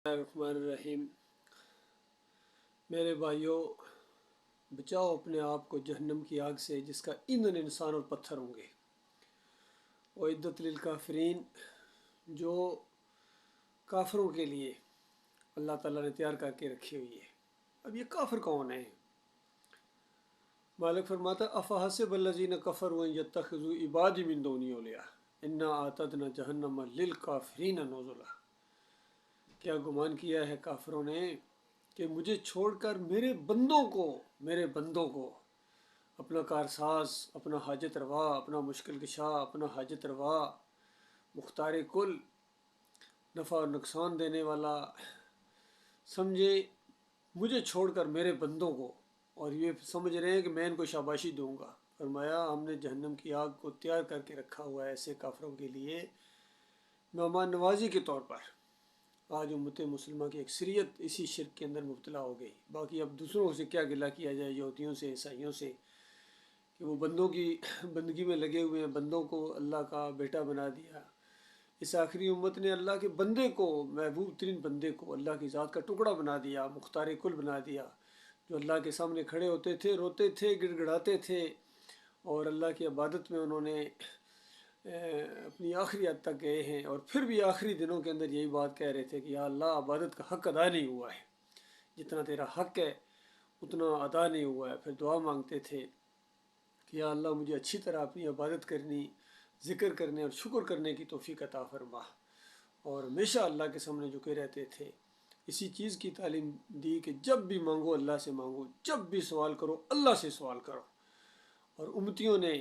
الرحمن الرحیم۔ میرے بھائیوں، بچاؤ اپنے آپ کو جہنم کی آگ سے جس کا ایندھن انسان اور پتھر ہوں گے۔ وعدت للکافرین، جو کافروں کے لیے اللہ تعالیٰ نے تیار کر کے رکھی ہوئی ہے۔ اب یہ کافر کون ہیں؟ مالک فرماتا افحسب الذین کفروا ان یتخذوا عبادی من دونی اولیاء انا اعتدنا جہنم للکافرین نزلا۔ کیا گمان کیا ہے کافروں نے کہ مجھے چھوڑ کر میرے بندوں کو اپنا کارساز، اپنا حاجت روا، اپنا مشکل کشا، اپنا حاجت روا، مختار کل، نفع اور نقصان دینے والا سمجھے، مجھے چھوڑ کر میرے بندوں کو، اور یہ سمجھ رہے ہیں کہ میں ان کو شاباشی دوں گا۔ فرمایا ہم نے جہنم کی آگ کو تیار کر کے رکھا ہوا ہے ایسے کافروں کے لیے مہمان نوازی کے طور پر۔ آج امت مسلمہ کی اکثریت اسی شرک کے اندر مبتلا ہو گئی۔ باقی اب دوسروں سے کیا گلہ کیا جائے، یہودیوں سے، عیسائیوں سے، کہ وہ بندوں کی بندگی میں لگے ہوئے ہیں، بندوں کو اللہ کا بیٹا بنا دیا۔ اس آخری امت نے اللہ کے بندے کو، محبوب ترین بندے کو اللہ کی ذات کا ٹکڑا بنا دیا، مختار کل بنا دیا، جو اللہ کے سامنے کھڑے ہوتے تھے، روتے تھے، گڑ گڑاتے تھے، اور اللہ کی عبادت میں انہوں نے اپنی آخری حد تک گئے ہیں، اور پھر بھی آخری دنوں کے اندر یہی بات کہہ رہے تھے کہ یا اللہ عبادت کا حق ادا نہیں ہوا ہے، جتنا تیرا حق ہے اتنا ادا نہیں ہوا ہے۔ پھر دعا مانگتے تھے کہ یا اللہ مجھے اچھی طرح اپنی عبادت کرنی، ذکر کرنے اور شکر کرنے کی توفیق عطا فرما، اور ہمیشہ اللہ کے سامنے جھکے رہتے تھے۔ اسی چیز کی تعلیم دی کہ جب بھی مانگو اللہ سے مانگو، جب بھی سوال کرو اللہ سے سوال کرو۔ اور امتیوں نے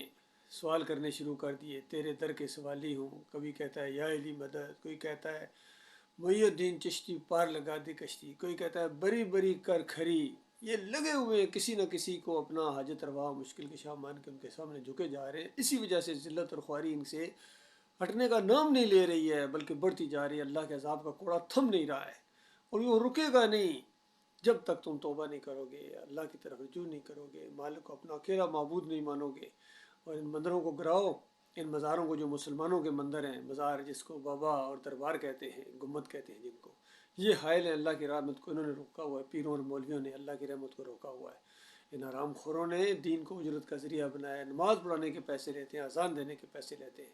سوال کرنے شروع کر دیے، تیرے در کے سوالی ہوں، کبھی کہتا ہے یا علی مدد، کوئی کہتا ہے محی الدین چشتی پار لگا دے کشتی، کوئی کہتا ہے بری بری کر کھری۔ یہ لگے ہوئے ہیں کسی نہ کسی کو اپنا حاجت روا، مشکل کشا مان کے ان کے سامنے جھکے جا رہے ہیں۔ اسی وجہ سے ذلت اور خواری ان سے ہٹنے کا نام نہیں لے رہی ہے، بلکہ بڑھتی جا رہی ہے۔ اللہ کے عذاب کا کوڑا تھم نہیں رہا ہے، اور یہ رکے گا نہیں جب تک تم توبہ نہیں کرو گے، اللہ کی طرف رجوع نہیں کرو گے، مالک کو اپنا اکیلا معبود نہیں مانو گے، اور ان مندروں کو گراؤ، ان مزاروں کو جو مسلمانوں کے مندر ہیں، مزار جس کو بابا اور دربار کہتے ہیں، گنبد کہتے ہیں جن کو، یہ حائل ہے اللہ کی رحمت کو انہوں نے روکا ہوا ہے، پیروں اور مولویوں نے اللہ کی رحمت کو روکا ہوا ہے۔ ان حرام خوروں نے دین کو اجرت کا ذریعہ بنایا، نماز پڑھانے کے پیسے لیتے ہیں، اذان دینے کے پیسے لیتے ہیں،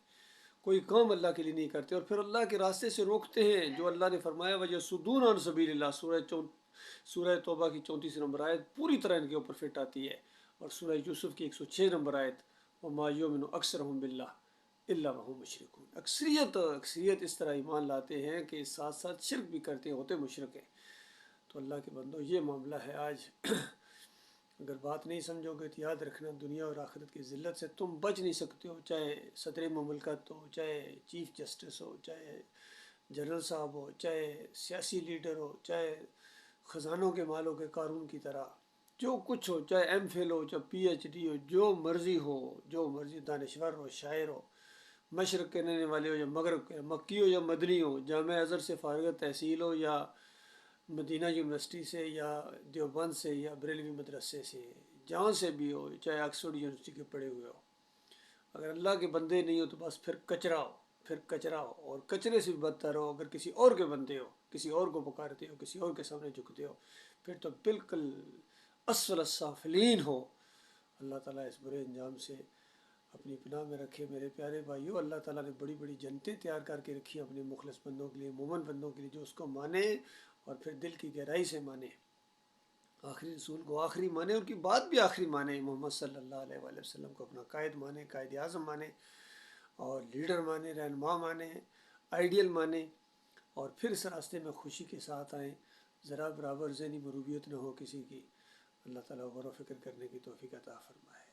کوئی کام اللہ کے لیے نہیں کرتے، اور پھر اللہ کے راستے سے روکتے ہیں جو اللہ نے فرمایا وَيَصُدُّونَ عَنْ سَبِيلِ اللَّهِ۔ سورہ توبہ کی 34 نمبر آیت پوری طرح ان کے اوپر فٹ آتی ہے، اور سورہ یوسف کی 106 نمبر آیت وَمَا يُؤْمِنُ أَكْثَرُهُم بِاللَّهِ إِلَّا وَهُم مُشْرِكُونَ۔ اکثریت اس طرح ایمان لاتے ہیں کہ ساتھ ساتھ شرک بھی کرتے ہیں، ہوتے مشرک ہیں۔ تو اللہ کے بندو یہ معاملہ ہے آج۔ اگر بات نہیں سمجھو گے تو یاد رکھنا دنیا اور آخرت کی ذلت سے تم بچ نہیں سکتے ہو، چاہے صدر مملکت ہو، چاہے چیف جسٹس ہو، چاہے جنرل صاحب ہو، چاہے سیاسی لیڈر ہو، چاہے خزانوں کے مالوں کے قارون کی طرح، جو کچھ ہو، چاہے ایم فل ہو، چاہے پی ایچ ڈی ہو، جو مرضی ہو، جو مرضی دانشور ہو، شاعر ہو، مشرق کے رہنے والے ہو یا مغرب کے، مکی ہو یا مدنی ہو، جامعہ ازہر سے فارغ تحصیل ہو یا مدینہ یونیورسٹی سے یا دیوبند سے یا بریلوی مدرسے سے، جہاں سے بھی ہو، چاہے آکسفورڈ یونیورسٹی کے پڑھے ہوئے ہو، اگر اللہ کے بندے نہیں ہو تو بس پھر کچرا ہو، پھر کچرا ہو، اور کچرے سے بھی بدتر ہو اگر کسی اور کے بندے ہو، کسی اور کو پکارتے ہو، کسی اور کے سامنے جھکتے ہو، پھر تو بالکل اسفل السافلین ہو۔ اللہ تعالیٰ اس برے انجام سے اپنی پناہ میں رکھے۔ میرے پیارے بھائیو، اللہ تعالیٰ نے بڑی بڑی جنتیں تیار کر کے رکھی اپنے مخلص بندوں کے لیے، مومن بندوں کے لیے، جو اس کو مانے اور پھر دل کی گہرائی سے مانے، آخری رسول کو آخری مانے، ان کی بات بھی آخری مانے، محمد صلی اللہ علیہ وآلہ وسلم کو اپنا قائد مانے، قائد اعظم مانے، اور لیڈر مانے، رہنما مانے، آئیڈیل مانے، اور پھر اس راستے میں خوشی کے ساتھ آئیں، ذرا برابر ذہنی مروبیت نہ ہو کسی کی۔ اللہ تعالیٰ غور و فکر کرنے کی توفیق عطا فرمائے۔